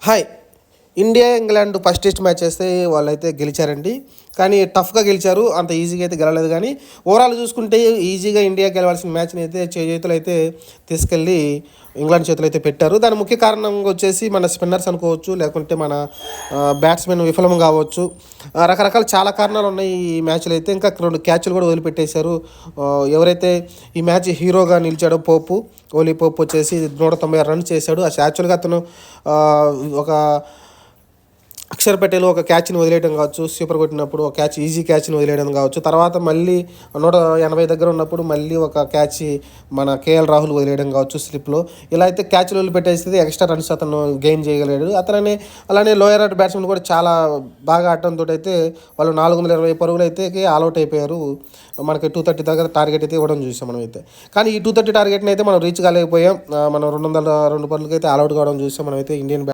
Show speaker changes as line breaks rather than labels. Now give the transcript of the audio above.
Hi. India, England first test match చేస్తే వాళ్ళైతే గెలిచారండి. కానీ టఫ్‌గా గెలిచారు. అంత ఈజీగా అయితే గెలవలేదు గానీ, ఓవరాల్‌గా చూసుకుంటే ఈజీగా ఇండియా గెలవాల్సిన మ్యాచ్‌ని అయితే చేతులో అయితే తీసుకెళ్ళి ఇంగ్లాండ్ చేతిలో అయితే పెట్టారు. దానికి ముఖ్య కారణం వచ్చేసి మన స్పిన్నర్స్ అనుకోవచ్చు, లేకుంటే మన బ్యాట్స్‌మెన్ విఫలం కావచ్చు. రకరకాల చాలా కారణాలు ఉన్నాయి ఈ మ్యాచ్‌లో అయితే. ఇంకా 2 క్యాచ్‌లు కూడా వదిలిపెట్టేశారు. ఎవరైతే ఈ మ్యాచ్ హీరోగా నిలిచాడో కోహ్లీ వచ్చేసి 196 రన్స్ చేశాడు. యాక్చువల్‌గా అతను ఒక అక్షర్ పటేల్ ఒక క్యాచ్‌ని వదిలేయడం కావచ్చు, సూపర్ కొట్టినప్పుడు ఒక క్యాచ్, ఈజీ క్యాచ్‌ని వదిలేయడం కావచ్చు. తర్వాత మళ్ళీ 180 దగ్గర ఉన్నప్పుడు మళ్ళీ ఒక క్యాచ్ మన కేఎల్ రాహుల్ వదిలేయడం కావచ్చు స్లిప్‌లో. ఇలా అయితే క్యాచ్‌లు వదిలిపెట్టేస్తే ఎక్స్ట్రా రన్స్ అతను గెయిన్ చేయగలిగాడు. అలానే లోయర్ ఆర్డర్ బ్యాట్స్‌మెన్ కూడా చాలా బాగా ఆడటంతో అయితే వాళ్ళు 420 పరుగులు అయితే ఆల్అవుట్ అయిపోయారు. మనకి 230 దగ్గర టార్గెట్ అయితే ఇవ్వడం చూసాం మనమైతే. కానీ ఈ 230 టార్గెట్‌ని అయితే మనం రీచ్ కాలేకపోయాం. మనం 202 పరుగులకి అయితే ఆల్అవుట్ కావడం చూసాం మనమైతే ఇండియన్